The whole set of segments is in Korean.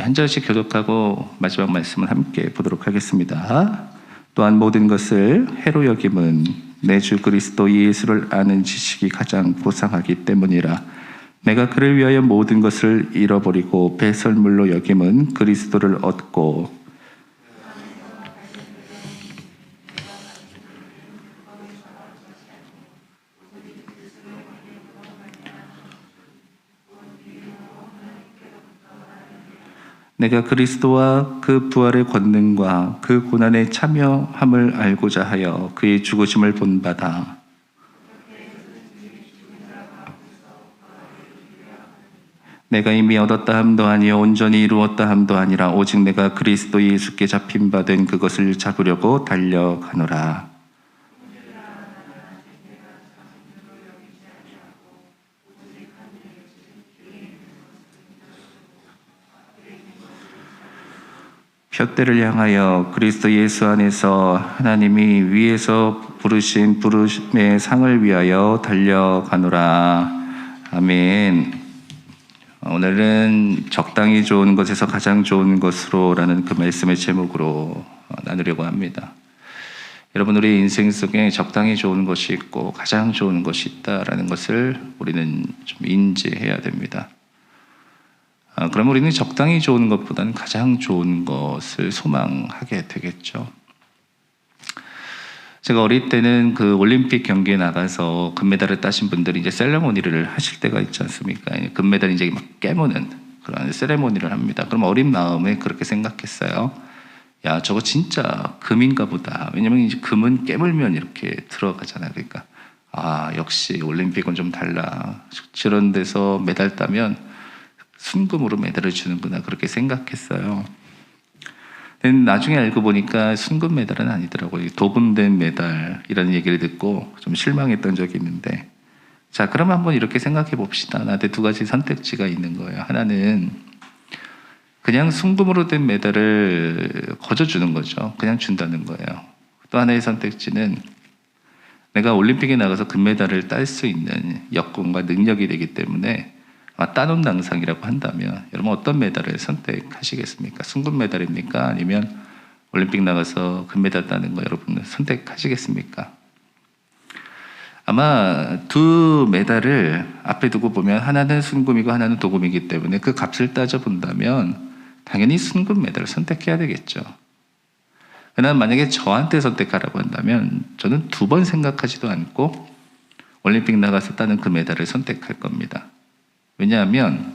한 절씩 교독하고 마지막 말씀을 함께 보도록 하겠습니다. 또한 모든 것을 해로 여김은 내 주 그리스도 예수를 아는 지식이 가장 고상하기 때문이라. 내가 그를 위하여 모든 것을 잃어버리고 배설물로 여김은 그리스도를 얻고 내가 그리스도와 그 부활의 권능과 그 고난에 참여함을 알고자 하여 그의 죽으심을 본받아 내가 이미 얻었다 함도 아니요 온전히 이루었다 함도 아니라 오직 내가 그리스도 예수께 잡힌 바 된 그것을 잡으려고 달려가노라. 푯대를 향하여 그리스도 예수 안에서 하나님이 위에서 부르신 부르심의 상을 위하여 달려가노라. 아멘. 오늘은 적당히 좋은 것에서 가장 좋은 것으로라는 그 말씀의 제목으로 나누려고 합니다. 여러분, 우리 인생 속에 적당히 좋은 것이 있고 가장 좋은 것이 있다라는 것을 우리는 좀 인지해야 됩니다. 그럼 우리는 적당히 좋은 것보다는 가장 좋은 것을 소망하게 되겠죠. 제가 어릴 때는 그 올림픽 경기에 나가서 금메달을 따신 분들이 이제 세레모니를 하실 때가 있지 않습니까? 금메달 이제 막 깨무는 그런 세레모니를 합니다. 그럼 어린 마음에 그렇게 생각했어요. 야, 저거 진짜 금인가 보다. 왜냐면 이제 금은 깨물면 이렇게 들어가잖아요. 그러니까 역시 올림픽은 좀 달라. 저런 데서 메달 따면 순금으로 메달을 주는구나, 그렇게 생각했어요. 나중에 알고 보니까 순금 메달은 아니더라고요. 도금된 메달이라는 얘기를 듣고 좀 실망했던 적이 있는데, 자, 그럼 한번 이렇게 생각해 봅시다. 나한테 두 가지 선택지가 있는 거예요. 하나는 그냥 순금으로 된 메달을 거저 주는 거죠. 그냥 준다는 거예요. 또 하나의 선택지는 내가 올림픽에 나가서 금메달을 딸 수 있는 여건과 능력이 되기 때문에 따놓은 당상이라고 한다면 여러분 어떤 메달을 선택하시겠습니까? 순금 메달입니까? 아니면 올림픽 나가서 금메달 따는 거 여러분 선택하시겠습니까? 아마 두 메달을 앞에 두고 보면 하나는 순금이고 하나는 도금이기 때문에 그 값을 따져본다면 당연히 순금 메달을 선택해야 되겠죠. 그러나 만약에 저한테 선택하라고 한다면 저는 두 번 생각하지도 않고 올림픽 나가서 따는 그 메달을 선택할 겁니다. 왜냐하면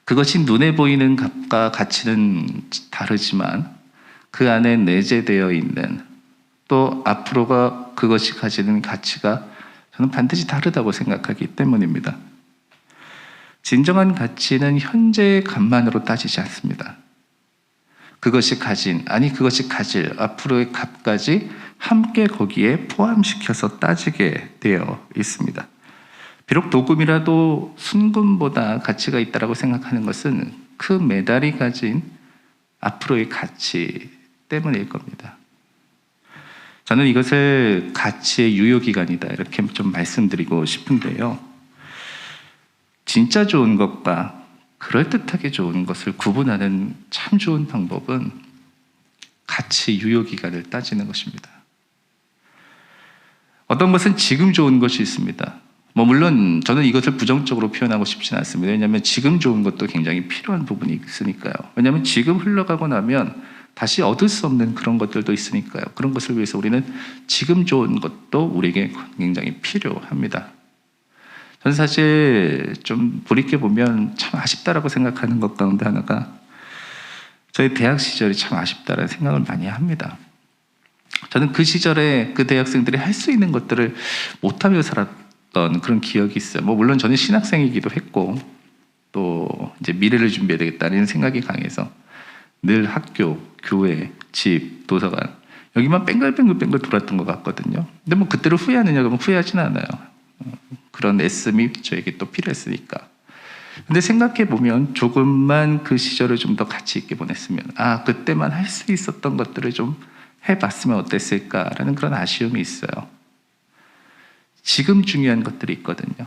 그것이 눈에 보이는 값과 가치는 다르지만 그 안에 내재되어 있는 또 앞으로가 그것이 가지는 가치가 저는 반드시 다르다고 생각하기 때문입니다. 진정한 가치는 현재의 값만으로 따지지 않습니다. 그것이 가진, 그것이 가질 앞으로의 값까지 함께 거기에 포함시켜서 따지게 되어 있습니다. 비록 도금이라도 순금보다 가치가 있다고 생각하는 것은 그 메달이 가진 앞으로의 가치 때문일 겁니다. 저는 이것을 가치의 유효기간이다 이렇게 좀 말씀드리고 싶은데요. 진짜 좋은 것과 그럴듯하게 좋은 것을 구분하는 참 좋은 방법은 가치 유효기간을 따지는 것입니다. 어떤 것은 지금 좋은 것이 있습니다. 물론 저는 이것을 부정적으로 표현하고 싶지는 않습니다. 왜냐하면 지금 좋은 것도 굉장히 필요한 부분이 있으니까요. 왜냐하면 지금 흘러가고 나면 다시 얻을 수 없는 그런 것들도 있으니까요. 그런 것을 위해서 우리는 지금 좋은 것도 우리에게 굉장히 필요합니다. 저는 사실 좀 돌이켜보면 참 아쉽다라고 생각하는 것 가운데 하나가 저희 대학 시절이 참 아쉽다라는 생각을 많이 합니다. 저는 그 시절에 그 대학생들이 할 수 있는 것들을 못하며 살았던 그런 기억이 있어요. 물론 저는 신학생이기도 했고 또 이제 미래를 준비해야 되겠다는 생각이 강해서 늘 학교, 교회, 집, 도서관 여기만 뺑글뺑글 돌았던 것 같거든요. 근데 그때를 후회하느냐 그러면 후회하지는 않아요. 그런 애씀이 저에게 또 필요했으니까. 근데 생각해보면 조금만 그 시절을 좀 더 가치 있게 보냈으면 그때만 할 수 있었던 것들을 좀 해봤으면 어땠을까라는 그런 아쉬움이 있어요. 지금 중요한 것들이 있거든요.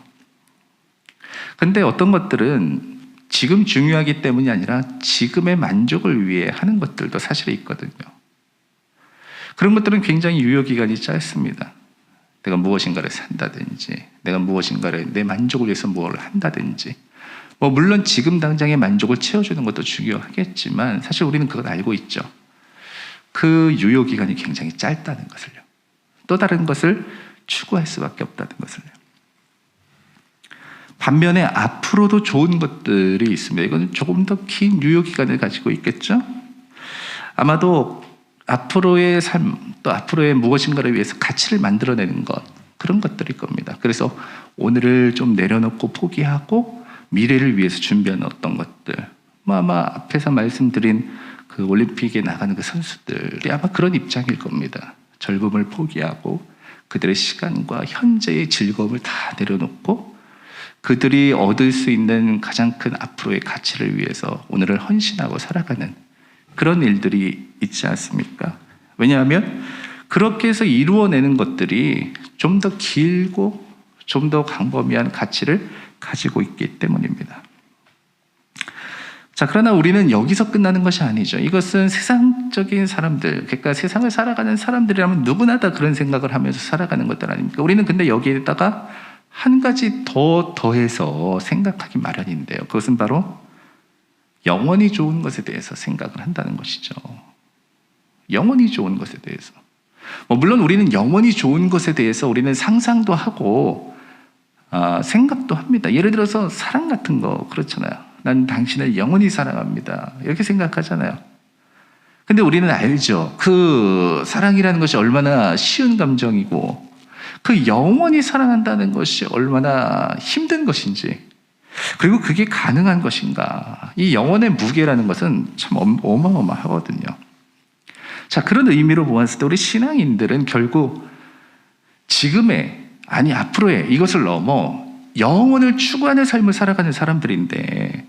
근데 어떤 것들은 지금 중요하기 때문이 아니라 지금의 만족을 위해 하는 것들도 사실에 있거든요. 그런 것들은 굉장히 유효기간이 짧습니다. 내가 무엇인가를 산다든지, 내가 무엇인가를 내 만족을 위해서 무엇을 한다든지, 물론 지금 당장의 만족을 채워주는 것도 중요하겠지만 사실 우리는 그걸 알고 있죠. 그 유효기간이 굉장히 짧다는 것을요. 또 다른 것을 추구할 수밖에 없다는 것을요. 반면에 앞으로도 좋은 것들이 있습니다. 이건 조금 더 긴 유효기간을 가지고 있겠죠. 아마도 앞으로의 삶, 또 앞으로의 무엇인가를 위해서 가치를 만들어내는 것, 그런 것들일 겁니다. 그래서 오늘을 좀 내려놓고 포기하고 미래를 위해서 준비한 어떤 것들, 아마 앞에서 말씀드린 그 올림픽에 나가는 그 선수들이 아마 그런 입장일 겁니다. 젊음을 포기하고 그들의 시간과 현재의 즐거움을 다 내려놓고 그들이 얻을 수 있는 가장 큰 앞으로의 가치를 위해서 오늘을 헌신하고 살아가는 그런 일들이 있지 않습니까? 왜냐하면 그렇게 해서 이루어내는 것들이 좀 더 길고 좀 더 광범위한 가치를 가지고 있기 때문입니다. 자, 그러나 우리는 여기서 끝나는 것이 아니죠. 이것은 세상적인 사람들, 그러니까 세상을 살아가는 사람들이라면 누구나 다 그런 생각을 하면서 살아가는 것들 아닙니까? 우리는 근데 여기에다가 한 가지 더 더해서 생각하기 마련인데요. 그것은 바로 영원히 좋은 것에 대해서 생각을 한다는 것이죠. 영원히 좋은 것에 대해서. 물론 우리는 영원히 좋은 것에 대해서 우리는 상상도 하고 생각도 합니다. 예를 들어서 사랑 같은 거 그렇잖아요. 난 당신을 영원히 사랑합니다. 이렇게 생각하잖아요. 근데 우리는 알죠. 그 사랑이라는 것이 얼마나 쉬운 감정이고 그 영원히 사랑한다는 것이 얼마나 힘든 것인지, 그리고 그게 가능한 것인가. 이 영혼의 무게라는 것은 참 어마어마하거든요. 자, 그런 의미로 보았을 때 우리 신앙인들은 결국 지금의, 아니 앞으로의 이것을 넘어 영혼을 추구하는 삶을 살아가는 사람들인데,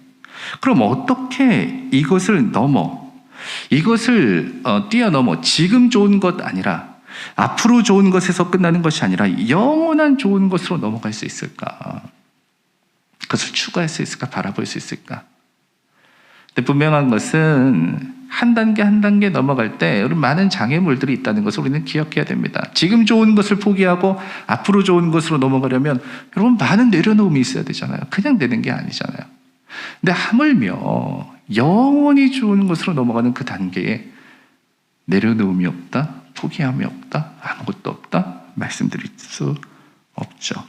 그럼 어떻게 이것을 넘어, 이것을 뛰어넘어 지금 좋은 것 아니라 앞으로 좋은 것에서 끝나는 것이 아니라 영원한 좋은 것으로 넘어갈 수 있을까? 그것을 추구할 수 있을까? 바라볼 수 있을까? 근데 분명한 것은 한 단계 한 단계 넘어갈 때 우리 많은 장애물들이 있다는 것을 우리는 기억해야 됩니다. 지금 좋은 것을 포기하고 앞으로 좋은 것으로 넘어가려면 여러분 많은 내려놓음이 있어야 되잖아요. 그냥 되는 게 아니잖아요. 근데 하물며 영원히 좋은 것으로 넘어가는 그 단계에 내려놓음이 없다, 포기함이 없다, 아무것도 없다 말씀드릴 수 없죠.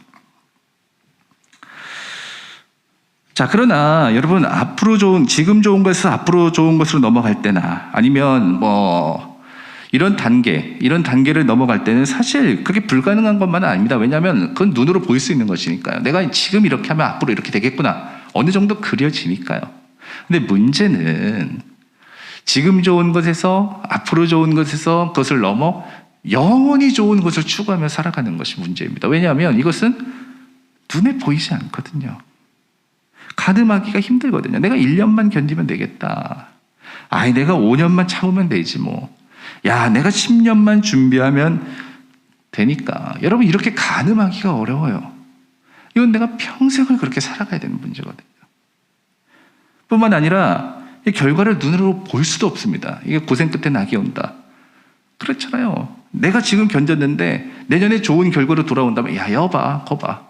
자, 그러나 여러분 지금 좋은 것에서 앞으로 좋은 것으로 넘어갈 때나 아니면 이런 단계를 넘어갈 때는 사실 그게 불가능한 것만은 아닙니다. 왜냐하면 그건 눈으로 보일 수 있는 것이니까요. 내가 지금 이렇게 하면 앞으로 이렇게 되겠구나. 어느 정도 그려지니까요. 근데 문제는 지금 좋은 것에서 앞으로 좋은 것에서 그것을 넘어 영원히 좋은 것을 추구하며 살아가는 것이 문제입니다. 왜냐하면 이것은 눈에 보이지 않거든요. 가늠하기가 힘들거든요. 내가 1년만 견디면 되겠다. 내가 5년만 참으면 되지 뭐. 내가 10년만 준비하면 되니까. 여러분, 이렇게 가늠하기가 어려워요. 이건 내가 평생을 그렇게 살아가야 되는 문제거든요. 뿐만 아니라 이 결과를 눈으로 볼 수도 없습니다. 이게 고생 끝에 낙이 온다. 그렇잖아요. 내가 지금 견뎠는데 내년에 좋은 결과로 돌아온다면 거봐.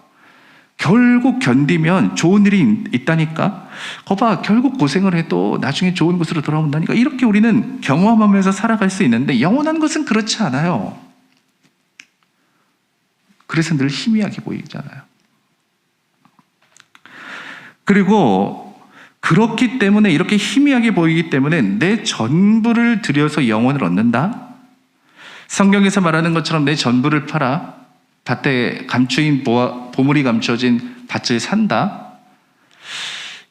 결국 견디면 좋은 일이 있다니까. 거봐, 결국 고생을 해도 나중에 좋은 것으로 돌아온다니까. 이렇게 우리는 경험하면서 살아갈 수 있는데 영원한 것은 그렇지 않아요. 그래서 늘 희미하게 보이잖아요. 그리고 그렇기 때문에, 이렇게 희미하게 보이기 때문에 내 전부를 들여서 영혼을 얻는다? 성경에서 말하는 것처럼 내 전부를 팔아 밭에 감추인 보물이 감춰진 밭을 산다?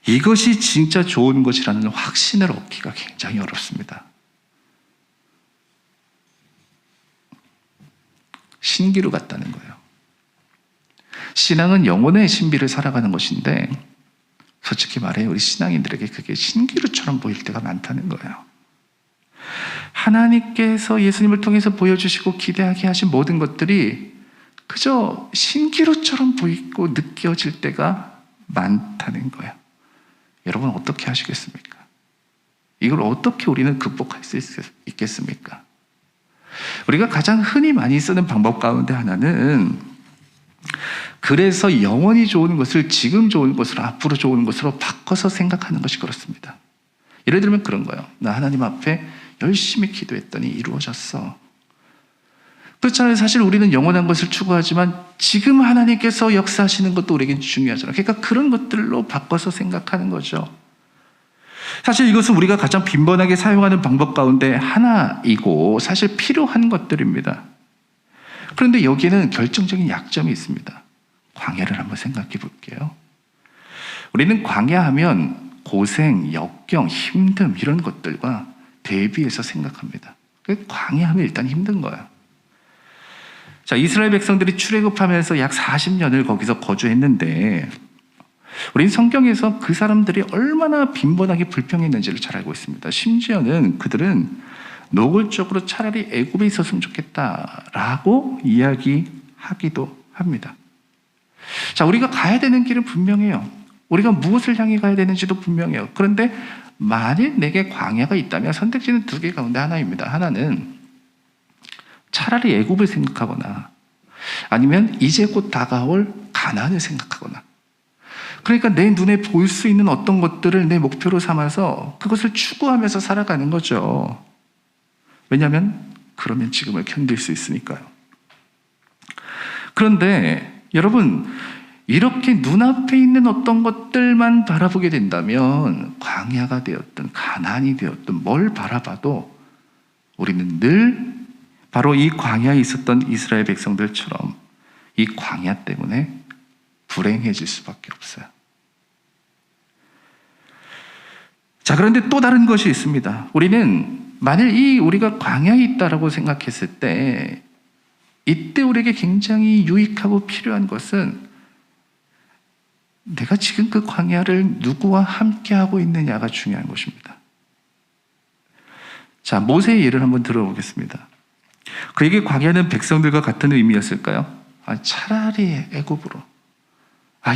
이것이 진짜 좋은 것이라는 확신을 얻기가 굉장히 어렵습니다. 신기루 같다는 거예요. 신앙은 영혼의 신비를 살아가는 것인데 솔직히 말해 우리 신앙인들에게 그게 신기루처럼 보일 때가 많다는 거예요. 하나님께서 예수님을 통해서 보여주시고 기대하게 하신 모든 것들이 그저 신기루처럼 보이고 느껴질 때가 많다는 거예요. 여러분 어떻게 하시겠습니까? 이걸 어떻게 우리는 극복할 수 있겠습니까? 우리가 가장 흔히 많이 쓰는 방법 가운데 하나는 그래서 영원히 좋은 것을 지금 좋은 것으로 앞으로 좋은 것으로 바꿔서 생각하는 것이 그렇습니다. 예를 들면 그런 거예요. 나 하나님 앞에 열심히 기도했더니 이루어졌어. 그렇잖아요. 사실 우리는 영원한 것을 추구하지만 지금 하나님께서 역사하시는 것도 우리에겐 중요하잖아요. 그러니까 그런 것들로 바꿔서 생각하는 거죠. 사실 이것은 우리가 가장 빈번하게 사용하는 방법 가운데 하나이고 사실 필요한 것들입니다. 그런데 여기에는 결정적인 약점이 있습니다. 광야를 한번 생각해 볼게요. 우리는 광야하면 고생, 역경, 힘듦 이런 것들과 대비해서 생각합니다. 광야하면 일단 힘든 거예요. 자, 이스라엘 백성들이 출애굽하면서 약 40년을 거기서 거주했는데 우리는 성경에서 그 사람들이 얼마나 빈번하게 불평했는지를 잘 알고 있습니다. 심지어는 그들은 노골적으로 차라리 애굽에 있었으면 좋겠다라고 이야기하기도 합니다. 자, 우리가 가야 되는 길은 분명해요. 우리가 무엇을 향해 가야 되는지도 분명해요. 그런데 만일 내게 광야가 있다면 선택지는 두 개 가운데 하나입니다. 하나는 차라리 애굽을 생각하거나 아니면 이제 곧 다가올 가나안을 생각하거나, 그러니까 내 눈에 보일 수 있는 어떤 것들을 내 목표로 삼아서 그것을 추구하면서 살아가는 거죠. 왜냐하면 그러면 지금을 견딜 수 있으니까요. 그런데 여러분, 이렇게 눈앞에 있는 어떤 것들만 바라보게 된다면 광야가 되었든 가나안이 되었든 뭘 바라봐도 우리는 늘 바로 이 광야에 있었던 이스라엘 백성들처럼 이 광야 때문에 불행해질 수밖에 없어요. 자, 그런데 또 다른 것이 있습니다. 우리는 만일 우리가 광야에 있다라고 생각했을 때 이때 우리에게 굉장히 유익하고 필요한 것은 내가 지금 그 광야를 누구와 함께하고 있느냐가 중요한 것입니다. 자, 모세의 예를 한번 들어보겠습니다. 그에게 광야는 백성들과 같은 의미였을까요? 차라리 애굽으로,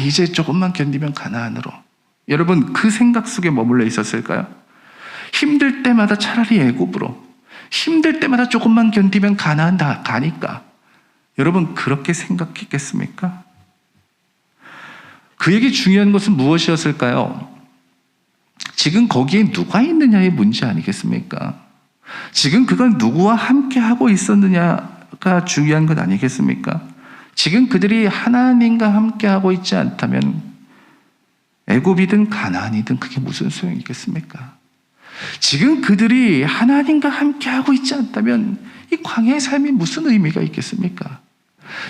이제 조금만 견디면 가나안으로. 여러분, 그 생각 속에 머물러 있었을까요? 힘들 때마다 차라리 애굽으로, 힘들 때마다 조금만 견디면 가나안 다 가니까. 여러분, 그렇게 생각했겠습니까? 그에게 중요한 것은 무엇이었을까요? 지금 거기에 누가 있느냐의 문제 아니겠습니까? 지금 그가 누구와 함께 하고 있었느냐가 중요한 것 아니겠습니까? 지금 그들이 하나님과 함께 하고 있지 않다면 애굽이든 가나안이든 그게 무슨 소용이겠습니까? 지금 그들이 하나님과 함께 하고 있지 않다면 이 광야의 삶이 무슨 의미가 있겠습니까?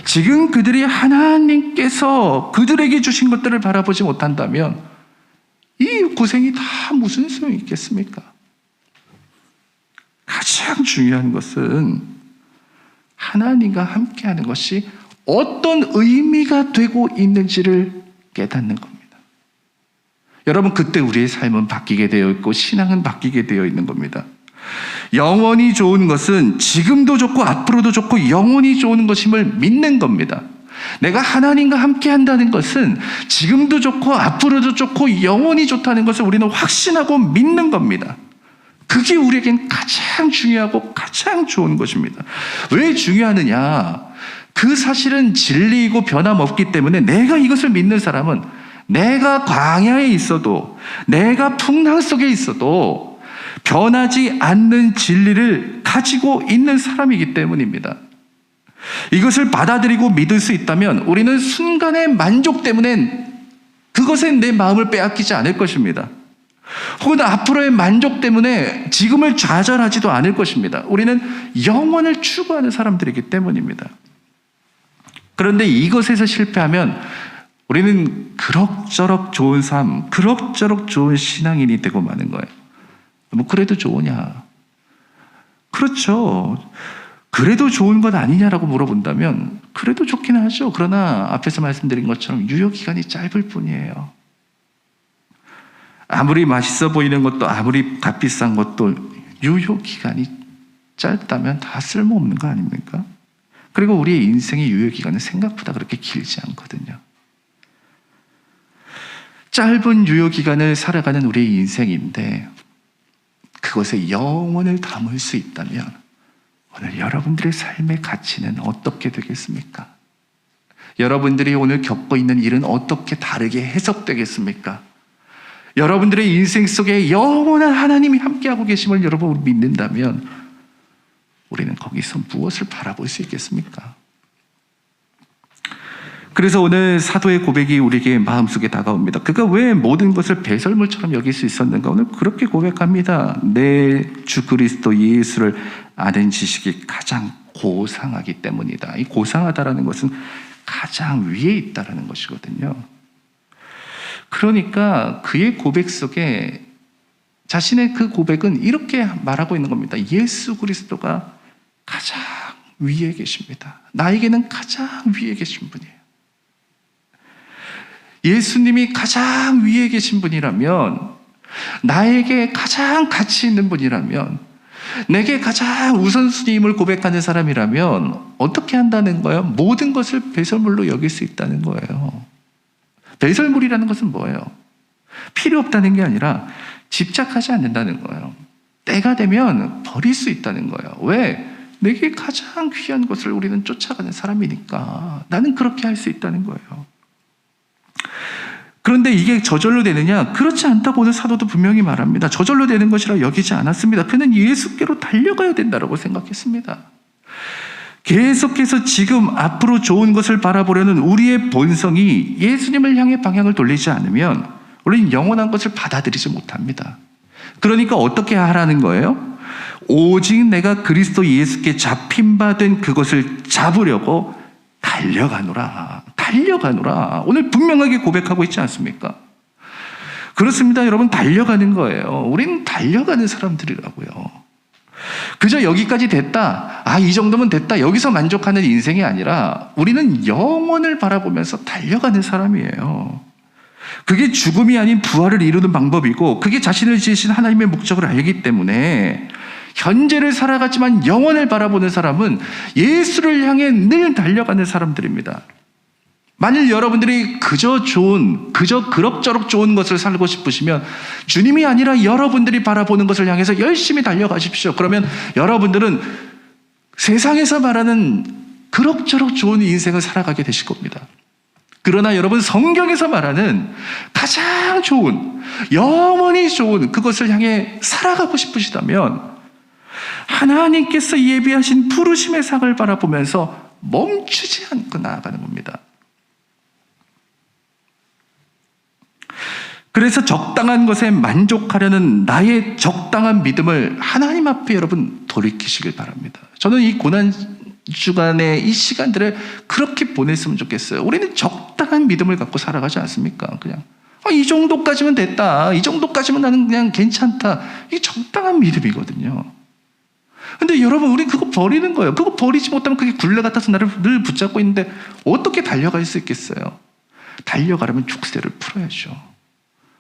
지금 그들이 하나님께서 그들에게 주신 것들을 바라보지 못한다면 이 고생이 다 무슨 소용이 있겠습니까? 가장 중요한 것은 하나님과 함께하는 것이 어떤 의미가 되고 있는지를 깨닫는 겁니다. 여러분, 그때 우리의 삶은 바뀌게 되어 있고 신앙은 바뀌게 되어 있는 겁니다. 영원히 좋은 것은 지금도 좋고 앞으로도 좋고 영원히 좋은 것임을 믿는 겁니다. 내가 하나님과 함께 한다는 것은 지금도 좋고 앞으로도 좋고 영원히 좋다는 것을 우리는 확신하고 믿는 겁니다. 그게 우리에겐 가장 중요하고 가장 좋은 것입니다. 왜 중요하느냐? 그 사실은 진리이고 변함없기 때문에 내가 이것을 믿는 사람은 내가 광야에 있어도 내가 풍랑 속에 있어도 변하지 않는 진리를 가지고 있는 사람이기 때문입니다. 이것을 받아들이고 믿을 수 있다면 우리는 순간의 만족 때문에 그것에 내 마음을 빼앗기지 않을 것입니다. 혹은 앞으로의 만족 때문에 지금을 좌절하지도 않을 것입니다. 우리는 영원을 추구하는 사람들이기 때문입니다. 그런데 이것에서 실패하면 우리는 그럭저럭 좋은 삶, 그럭저럭 좋은 신앙인이 되고 마는 거예요. 뭐 그래도 좋으냐? 그렇죠. 그래도 좋은 것 아니냐라고 물어본다면 그래도 좋긴 하죠. 그러나 앞에서 말씀드린 것처럼 유효기간이 짧을 뿐이에요. 아무리 맛있어 보이는 것도 아무리 값비싼 것도 유효기간이 짧다면 다 쓸모없는 거 아닙니까? 그리고 우리의 인생의 유효기간은 생각보다 그렇게 길지 않거든요. 짧은 유효 기간을 살아가는 우리의 인생인데 그것에 영혼을 담을 수 있다면 오늘 여러분들의 삶의 가치는 어떻게 되겠습니까? 여러분들이 오늘 겪고 있는 일은 어떻게 다르게 해석되겠습니까? 여러분들의 인생 속에 영원한 하나님이 함께하고 계심을 여러분 믿는다면 우리는 거기서 무엇을 바라볼 수 있겠습니까? 그래서 오늘 사도의 고백이 우리에게 마음속에 다가옵니다. 그가 왜 모든 것을 배설물처럼 여길 수 있었는가? 오늘 그렇게 고백합니다. 내 주 그리스도 예수를 아는 지식이 가장 고상하기 때문이다. 이 고상하다라는 것은 가장 위에 있다라는 것이거든요. 그러니까 그의 고백 속에 자신의 그 고백은 이렇게 말하고 있는 겁니다. 예수 그리스도가 가장 위에 계십니다. 나에게는 가장 위에 계신 분이에요. 예수님이 가장 위에 계신 분이라면, 나에게 가장 가치 있는 분이라면, 내게 가장 우선순위임을 고백하는 사람이라면 어떻게 한다는 거예요? 모든 것을 배설물로 여길 수 있다는 거예요. 배설물이라는 것은 뭐예요? 필요 없다는 게 아니라 집착하지 않는다는 거예요. 때가 되면 버릴 수 있다는 거예요. 왜? 내게 가장 귀한 것을 우리는 쫓아가는 사람이니까 나는 그렇게 할 수 있다는 거예요. 그런데 이게 저절로 되느냐? 그렇지 않다고 오늘 사도도 분명히 말합니다. 저절로 되는 것이라 여기지 않았습니다. 그는 예수께로 달려가야 된다고 생각했습니다. 계속해서 지금 앞으로 좋은 것을 바라보려는 우리의 본성이 예수님을 향해 방향을 돌리지 않으면 우리는 영원한 것을 받아들이지 못합니다. 그러니까 어떻게 하라는 거예요? 오직 내가 그리스도 예수께 잡힌 바 된 그것을 잡으려고 달려가노라. 달려가노라. 오늘 분명하게 고백하고 있지 않습니까? 그렇습니다. 여러분, 달려가는 거예요. 우리는 달려가는 사람들이라고요. 그저 여기까지 됐다. 이 정도면 됐다. 여기서 만족하는 인생이 아니라 우리는 영원을 바라보면서 달려가는 사람이에요. 그게 죽음이 아닌 부활을 이루는 방법이고 그게 자신을 지으신 하나님의 목적을 알기 때문에 현재를 살아갔지만 영원을 바라보는 사람은 예수를 향해 늘 달려가는 사람들입니다. 만일 여러분들이 그저 그럭저럭 좋은 것을 살고 싶으시면 주님이 아니라 여러분들이 바라보는 것을 향해서 열심히 달려가십시오. 그러면 여러분들은 세상에서 말하는 그럭저럭 좋은 인생을 살아가게 되실 겁니다. 그러나 여러분, 성경에서 말하는 가장 좋은, 영원히 좋은 그것을 향해 살아가고 싶으시다면 하나님께서 예비하신 부르심의 상을 바라보면서 멈추지 않고 나아가는 겁니다. 그래서 적당한 것에 만족하려는 나의 적당한 믿음을 하나님 앞에 여러분 돌이키시길 바랍니다. 저는 이 고난 주간의 이 시간들을 그렇게 보냈으면 좋겠어요. 우리는 적당한 믿음을 갖고 살아가지 않습니까? 그냥 이 정도까지면 됐다. 이 정도까지면 나는 그냥 괜찮다. 이게 적당한 믿음이거든요. 근데 여러분, 우리 그거 버리는 거예요. 그거 버리지 못하면 그게 굴레 같아서 나를 늘 붙잡고 있는데 어떻게 달려갈 수 있겠어요? 달려가려면 족쇄를 풀어야죠.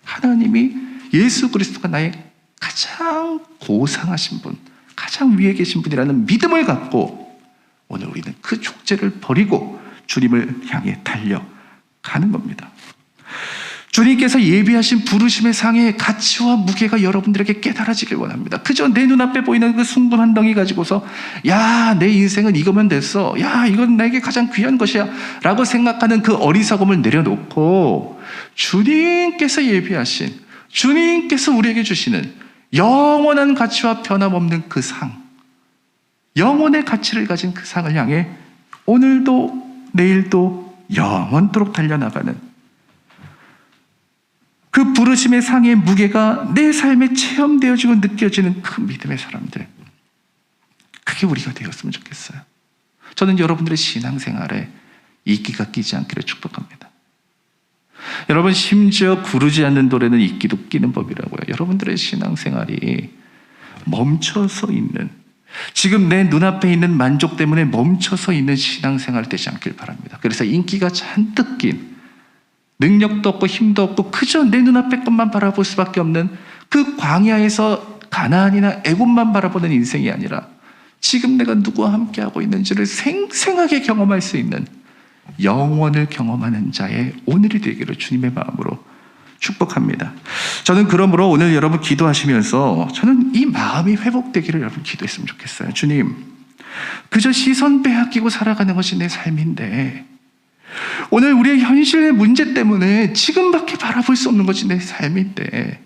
하나님이 예수 그리스도가 나의 가장 고상하신 분, 가장 위에 계신 분이라는 믿음을 갖고 오늘 우리는 그 족쇄를 버리고 주님을 향해 달려가는 겁니다. 주님께서 예비하신 부르심의 상의 가치와 무게가 여러분들에게 깨달아지길 원합니다. 그저 내 눈앞에 보이는 그 숭분 한 덩이 가지고서 내 인생은 이거면 됐어. 이건 나에게 가장 귀한 것이야 라고 생각하는 그 어리석음을 내려놓고 주님께서 예비하신, 주님께서 우리에게 주시는 영원한 가치와 변함없는 그 상, 영혼의 가치를 가진 그 상을 향해 오늘도 내일도 영원토록 달려나가는 그 부르심의 상의 무게가 내 삶에 체험되어지고 느껴지는 그 믿음의 사람들, 그게 우리가 되었으면 좋겠어요. 저는 여러분들의 신앙생활에 이끼가 끼지 않기를 축복합니다. 여러분, 심지어 구르지 않는 돌에는 이끼도 끼는 법이라고요. 여러분들의 신앙생활이 멈춰서 있는, 지금 내 눈앞에 있는 만족 때문에 멈춰서 있는 신앙생활 되지 않길 바랍니다. 그래서 인기가 잔뜩 낀, 능력도 없고 힘도 없고 그저 내 눈앞의 것만 바라볼 수밖에 없는 그 광야에서 가나안이나 애굽만 바라보는 인생이 아니라 지금 내가 누구와 함께하고 있는지를 생생하게 경험할 수 있는 영원을 경험하는 자의 오늘이 되기를 주님의 마음으로 축복합니다. 저는 그러므로 오늘 여러분 기도하시면서 저는 이 마음이 회복되기를 여러분 기도했으면 좋겠어요. 주님, 그저 시선 빼앗기고 살아가는 것이 내 삶인데 오늘 우리의 현실의 문제 때문에 지금밖에 바라볼 수 없는 것이 내 삶인데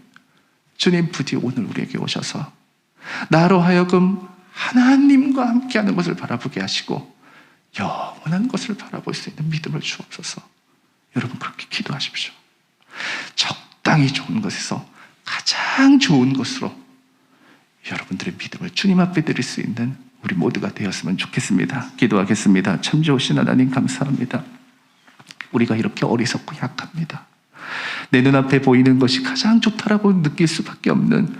주님 부디 오늘 우리에게 오셔서 나로 하여금 하나님과 함께하는 것을 바라보게 하시고 영원한 것을 바라볼 수 있는 믿음을 주옵소서. 여러분 그렇게 기도하십시오. 적당히 좋은 것에서 가장 좋은 것으로 여러분들의 믿음을 주님 앞에 드릴 수 있는 우리 모두가 되었으면 좋겠습니다. 기도하겠습니다. 참 좋으신 하나님 감사합니다. 우리가 이렇게 어리석고 약합니다. 내 눈앞에 보이는 것이 가장 좋다라고 느낄 수밖에 없는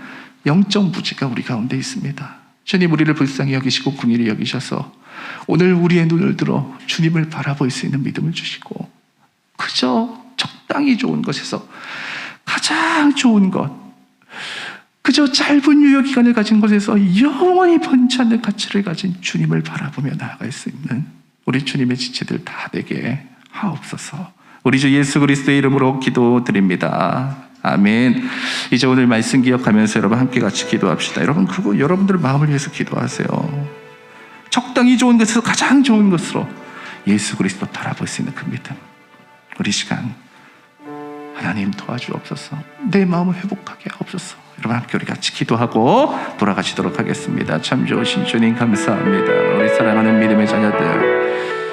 영적 무지가 우리 가운데 있습니다. 주님 우리를 불쌍히 여기시고 긍휼히 여기셔서 오늘 우리의 눈을 들어 주님을 바라볼 수 있는 믿음을 주시고 그저 적당히 좋은 것에서 가장 좋은 것, 그저 짧은 유효기간을 가진 것에서 영원히 번지 않는 가치를 가진 주님을 바라보며 나아갈 수 있는 우리 주님의 지체들 다 되게 하옵소서. 우리 주 예수 그리스도의 이름으로 기도드립니다. 아멘. 이제 오늘 말씀 기억하면서 여러분 함께 같이 기도합시다. 여러분 그거 여러분들 마음을 위해서 기도하세요. 적당히 좋은 것에서 가장 좋은 것으로 예수 그리스도 바라볼 수 있는 그 믿음. 우리 시간 하나님 도와주옵소서. 내 마음을 회복하게 하옵소서. 여러분 함께 우리 같이 기도하고 돌아가시도록 하겠습니다. 참 좋으신 주님 감사합니다. 우리 사랑하는 믿음의 자녀들